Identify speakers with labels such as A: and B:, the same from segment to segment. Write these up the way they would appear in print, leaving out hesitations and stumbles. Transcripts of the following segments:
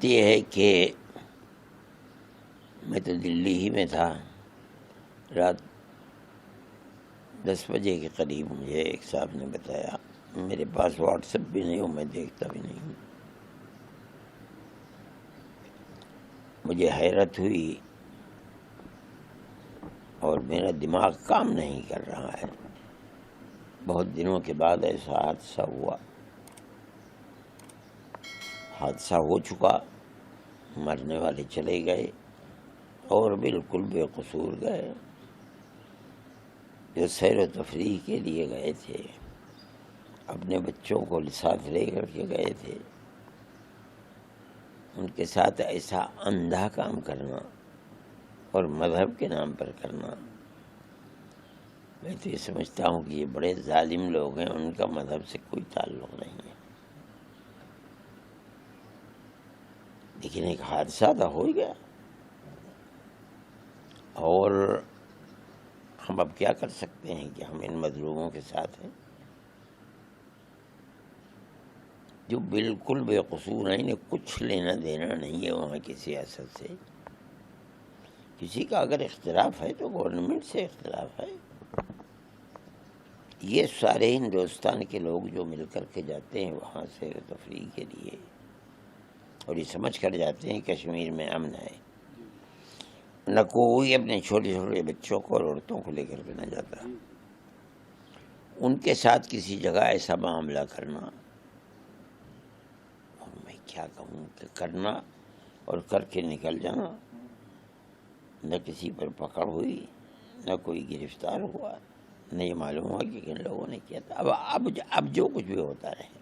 A: یہ ہے کہ میں تو دلی ہی میں تھا. رات 10 بجے کے قریب مجھے ایک صاحب نے بتایا، میرے پاس واٹس ایپ بھی نہیں ہوں، میں دیکھتا بھی نہیں ہوں. مجھے حیرت ہوئی اور میرا دماغ کام نہیں کر رہا ہے. بہت دنوں کے بعد ایسا حادثہ ہوا. حادثہ ہو چکا، مرنے والے چلے گئے اور بالکل بے قصور گئے. جو سیر و تفریح کے لیے گئے تھے، اپنے بچوں کو ساتھ لے کر کے گئے تھے، ان کے ساتھ ایسا اندھا کام کرنا اور مذہب کے نام پر کرنا، میں تو یہ سمجھتا ہوں کہ یہ بڑے ظالم لوگ ہیں، ان کا مذہب سے کوئی تعلق نہیں ہے. لیکن ایک حادثہ تو ہو گیا، اور ہم اب کیا کر سکتے ہیں کہ ہم ان مظلوموں کے ساتھ ہیں جو بالکل بے قصور ہیں. انہیں کچھ لینا دینا نہیں ہے وہاں کی سیاست سے. کسی کا اگر اختلاف ہے تو گورنمنٹ سے اختلاف ہے. یہ سارے ہندوستان کے لوگ جو مل کر کے جاتے ہیں وہاں سیر و تفریح کے لیے، اور یہ سمجھ کر جاتے ہیں کشمیر میں امن ہے. نہ کوئی اپنے چھوٹے چھوٹے بچوں کو اور عورتوں کو لے کر کے نہ جاتا. ان کے ساتھ کسی جگہ ایسا معاملہ کرنا، اور میں کیا کہوں کہ کرنا اور کر کے نکل جانا، نہ کسی پر پکڑ ہوئی، نہ کوئی گرفتار ہوا، نہ یہ معلوم ہوا کہ کن لوگوں نے کیا تھا. اب جو کچھ بھی ہوتا رہے.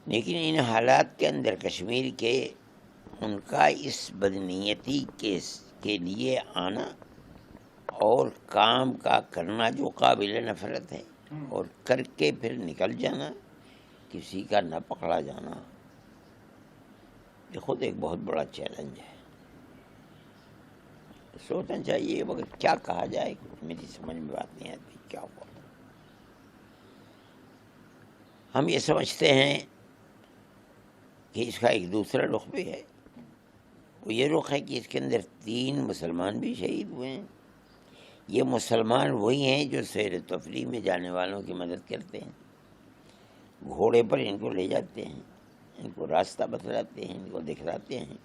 A: لیکن ان حالات کے اندر کشمیر کے ان کا اس بدنیتی کے لیے آنا اور کام کا کرنا جو قابل نفرت ہے، اور کر کے پھر نکل جانا، کسی کا نہ پکڑا جانا، یہ خود ایک بہت بڑا چیلنج ہے. سوچنا چاہیے مگر کیا کہا جائے، میری سمجھ میں بات نہیں آتی کیا ہوا. ہم یہ سمجھتے ہیں کہ اس کا ایک دوسرا رخ بھی ہے. وہ یہ رخ ہے کہ اس کے اندر 3 مسلمان بھی شہید ہوئے ہیں. یہ مسلمان وہی ہیں جو سیر و تفریح میں جانے والوں کی مدد کرتے ہیں، گھوڑے پر ان کو لے جاتے ہیں، ان کو راستہ بتلاتے ہیں، ان کو دکھلاتے ہیں.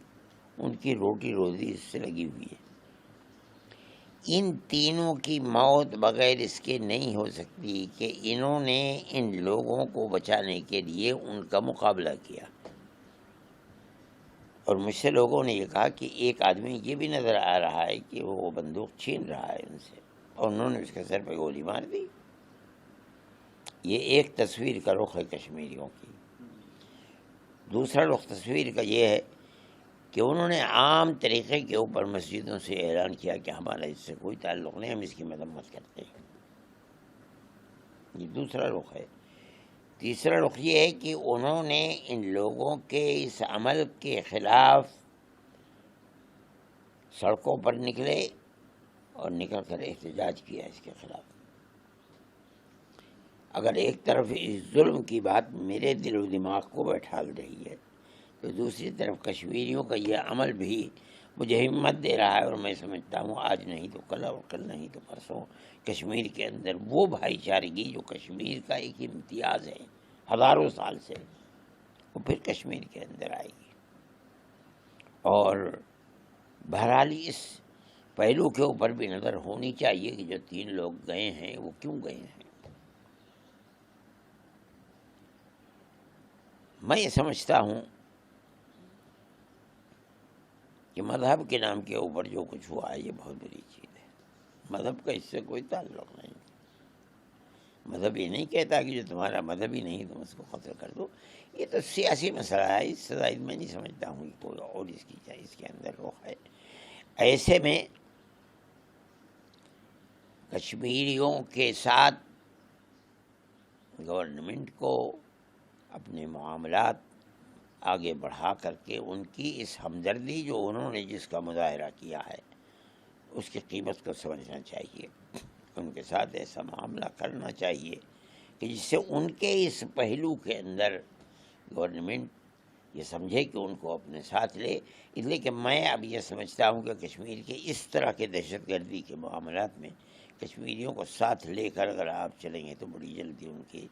A: ان کی روٹی روزی اس سے لگی ہوئی ہے. ان تینوں کی موت بغیر اس کے نہیں ہو سکتی کہ انہوں نے ان لوگوں کو بچانے کے لیے ان کا مقابلہ کیا. اور مجھ سے لوگوں نے یہ کہا کہ ایک آدمی یہ بھی نظر آ رہا ہے کہ وہ بندوق چھین رہا ہے ان سے، اور انہوں نے اس کے سر پہ گولی مار دی. یہ ایک تصویر کا رخ ہے کشمیریوں کی. دوسرا رخ تصویر کا یہ ہے کہ انہوں نے عام طریقے کے اوپر مسجدوں سے اعلان کیا کہ ہمارا اس سے کوئی تعلق نہیں، ہم اس کی مذمت کرتے ہیں. یہ دوسرا رخ ہے. تیسرا رخ یہ ہے کہ انہوں نے ان لوگوں کے اس عمل کے خلاف سڑکوں پر نکلے اور نکل کر احتجاج کیا اس کے خلاف. اگر ایک طرف اس ظلم کی بات میرے دل و دماغ کو بیٹھال رہی ہے، تو دوسری طرف کشمیریوں کا یہ عمل بھی مجھے ہمت دے رہا ہے. اور میں سمجھتا ہوں آج نہیں تو کل، اور کل نہیں تو پرسوں، کشمیر کے اندر وہ بھائی چارگی جو کشمیر کا ایک امتیاز ہے ہزاروں سال سے، وہ پھر کشمیر کے اندر آئے گی. اور بہرحال اس پہلو کے اوپر بھی نظر ہونی چاہیے کہ جو 3 لوگ گئے ہیں وہ کیوں گئے ہیں. میں یہ سمجھتا ہوں کہ مذہب کے نام کے اوپر جو کچھ ہوا ہے یہ بہت بری چیز ہے. مذہب کا اس سے کوئی تعلق نہیں. مذہب یہ نہیں کہتا کہ جو تمہارا مذہب ہی نہیں تم اس کو قتل کر دو. یہ تو سیاسی مسئلہ ہے. اس سے زائد میں نہیں سمجھتا ہوں کہ کوئی اور اس کے اندر رخ ہے. ایسے میں کشمیریوں کے ساتھ گورنمنٹ کو اپنے معاملات آگے بڑھا کر کے ان کی اس ہمدردی جو انہوں نے جس کا مظاہرہ کیا ہے اس کی قیمت کو سمجھنا چاہیے. ان کے ساتھ ایسا معاملہ کرنا چاہیے کہ جس سے ان کے اس پہلو کے اندر گورنمنٹ یہ سمجھے کہ ان کو اپنے ساتھ لے. اس لیے کہ میں اب یہ سمجھتا ہوں کہ کشمیر کے اس طرح کے دہشت گردی کے معاملات میں کشمیریوں کو ساتھ لے کر اگر آپ چلیں گے تو بڑی جلدی ان کی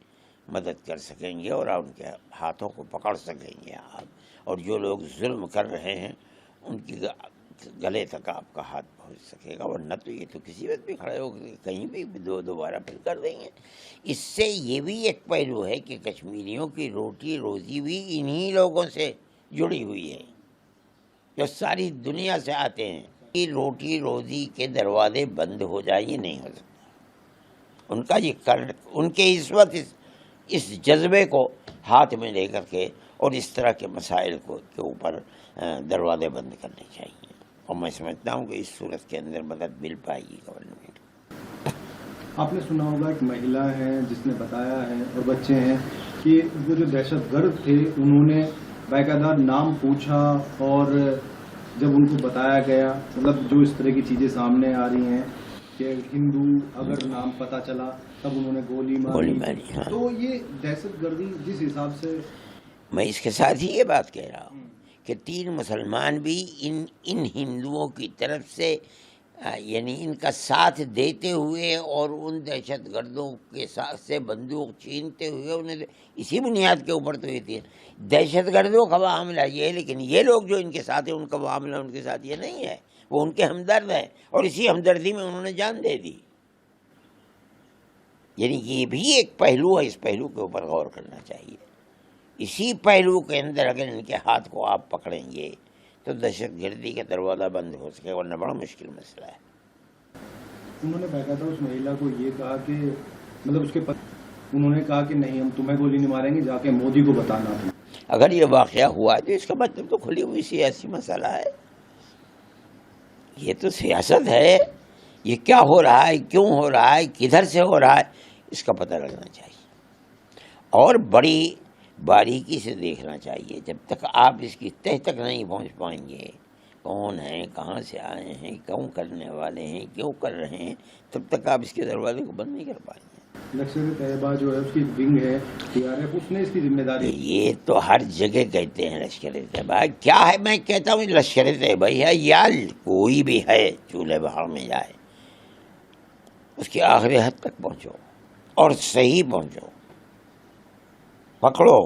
A: مدد کر سکیں گے اور ان کے ہاتھوں کو پکڑ سکیں گے آپ. اور جو لوگ ظلم کر رہے ہیں ان کی گلے تک آپ کا ہاتھ پہنچ سکے گا. ورنہ تو یہ تو کسی وقت بھی کھڑے ہو کے کہیں بھی دوبارہ پھر کر دیں گے. اس سے یہ بھی ایک پہلو ہے کہ کشمیریوں کی روٹی روزی بھی انہی لوگوں سے جڑی ہوئی ہے جو ساری دنیا سے آتے ہیں. روٹی روزی کے دروازے بند ہو جائیں یہ نہیں ہو سکتا. ان کا یہ ان کے اس وقت اس جذبے کو ہاتھ میں لے کر کے اور اس طرح کے مسائل کے اوپر دروازے بند کرنے چاہیے. اور میں سمجھتا ہوں کہ اس صورت کے اندر مدد مل پائے گی گورنمنٹ.
B: آپ نے سنا ہوگا ایک مہیلا ہے جس نے بتایا ہے اور بچے ہیں کہ وہ جو دہشت گرد تھے انہوں نے باقاعدہ نام پوچھا اور جب ان کو بتایا گیا مطلب جو اس طرح کی چیزیں سامنے آ رہی ہیں کہ ہندو اگر نام پتہ چلا تب انہوں نے گولی ماری.
A: ہاں.
B: تو یہ دہشت گردی جس حساب سے
A: میں اس کے ساتھ ہی یہ بات کہہ رہا ہوں کہ 3 مسلمان بھی ان ہندوؤں کی طرف سے یعنی ان کا ساتھ دیتے ہوئے اور ان دہشت گردوں کے ساتھ سے بندوق چھینتے ہوئے انہیں اسی بنیاد کے اوپر تو یہ تھی دہشت گردوں کا معاملہ یہ ہے. لیکن یہ لوگ جو ان کے ساتھ ہیں ان کا معاملہ ان کے ساتھ یہ نہیں ہے. وہ ان کے ہمدرد ہیں اور اسی ہمدردی میں انہوں نے جان دے دی. یعنی یہ بھی ایک پہلو ہے. اس پہلو کے اوپر غور کرنا چاہیے. اسی پہلو کے اندر اگر ان کے ہاتھ کو آپ پکڑیں گے تو دہشت گردی کا دروازہ بند ہو سکے. ورنہ بڑا مشکل مسئلہ ہے.
B: انہوں نے باقاعدہ اس مہیلا کو یہ کہا کہ مطلب اس کے انہوں نے کہا کہ نہیں ہم تمہیں گولی نہیں ماریں گے جا کے مودی کو بتانا.
A: اگر یہ واقعہ ہوا تو اس کا مطلب تو کھلی ہوئی سیاسی مسئلہ ہے. یہ تو سیاست ہے. یہ کیا ہو رہا ہے, کیوں ہو رہا ہے, کدھر سے ہو رہا ہے, اس کا پتہ لگنا چاہیے اور بڑی باریکی سے دیکھنا چاہیے. جب تک آپ اس کی تہ تک نہیں پہنچ پائیں گے کون ہیں, کہاں سے آئے ہیں, کیوں کرنے والے ہیں, کیوں کر رہے ہیں, تب تک آپ اس کے دروازے کو بند نہیں کر پائیں گے.
B: لشکر طیبہ جو ہے اس کی ونگ ہے TRF اس نے اس کی ذمہ داری.
A: یہ تو ہر جگہ کہتے ہیں لشکر طیبہ. کیا ہے میں کہتا ہوں لشکر طیبہ ہے یا کوئی بھی ہے چولہے بہار میں جائے اس کی آخری حد تک پہنچو اور صحیح پہنچو, پکڑو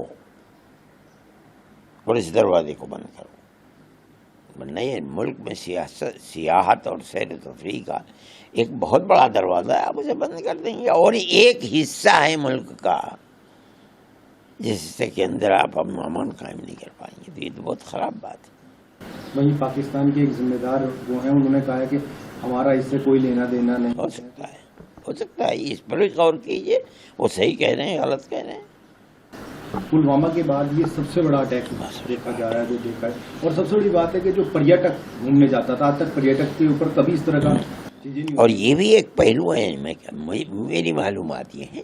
A: اور اس دروازے کو بند کرو. نئے ملک میں سیاحت اور سیر و تفریح کا ایک بہت بڑا دروازہ ہے. آپ اسے بند کر دیں گے اور ایک حصہ ہے ملک کا جس حصے کے اندر آپ امن قائم نہیں کر پائیں گے. تو یہ تو بہت خراب بات ہے.
B: وہیں پاکستان کے ایک ذمہ دار وہ ہیں انہوں نے کہا ہے کہ ہمارا اس سے کوئی لینا دینا نہیں.
A: ہو سکتا ہے اس پر بھی غور کیجیے. وہ صحیح کہہ رہے ہیں غلط کہہ رہے ہیں.
B: پلوامہ کے بعد یہ سب سے بڑا اٹیک دیکھا جا رہا ہے جو دیکھا ہے. اور سب سے بڑی بات ہے کہ جو پریٹک گھومنے جاتا تھا آج تک پریٹک کے اوپر کبھی اس طرح کا چیزیں نہیں.
A: اور یہ بھی ایک پہلو ہے. میری معلومات یہ ہے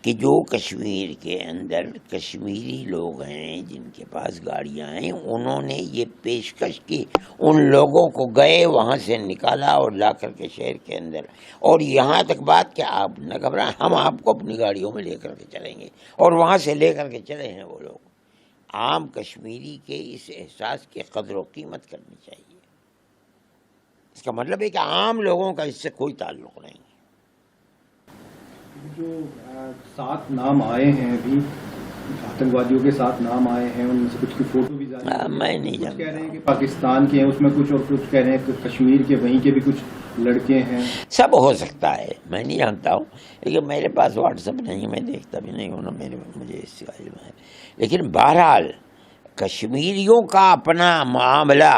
A: کہ جو کشمیر کے اندر کشمیری لوگ ہیں جن کے پاس گاڑیاں ہیں انہوں نے یہ پیشکش کی ان لوگوں کو گئے وہاں سے نکالا اور لا کر کے شہر کے اندر. اور یہاں تک بات کہ آپ نہ گھبرائیں, ہم آپ کو اپنی گاڑیوں میں لے کر کے چلیں گے. اور وہاں سے لے کر کے چلے ہیں وہ لوگ. عام کشمیری کے اس احساس کی قدر و قیمت کرنی چاہیے. اس کا مطلب ہے کہ عام لوگوں کا اس سے کوئی تعلق نہیں.
B: جو 7 نام آئے ہیں ابھی آتنکوادیوں کے 7 نام آئے ہیں ان میں سے کچھ کی فوٹو بھی جاری ہے.
A: میں نہیں
B: جانتا. کہہ رہے ہیں کہ پاکستان کے ہیں اس میں کچھ اور کچھ کہہ رہے ہیں کہ کشمیر کے وہیں کے بھی کچھ لڑکے ہیں. سب
A: ہو سکتا ہے, میں نہیں جانتا ہوں. لیکن میرے پاس واٹس ایپ نہیں, میں دیکھتا بھی نہیں ہوں, مجھے اس کا علم ہے. لیکن بہرحال کشمیریوں کا اپنا معاملہ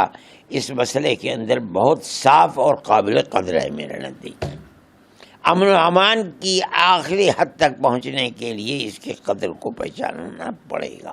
A: اس مسئلے کے اندر بہت صاف اور قابل قدر ہے. میرے نزدیک امن و امان کی آخری حد تک پہنچنے کے لیے اس کے قدر کو پہچاننا پڑے گا.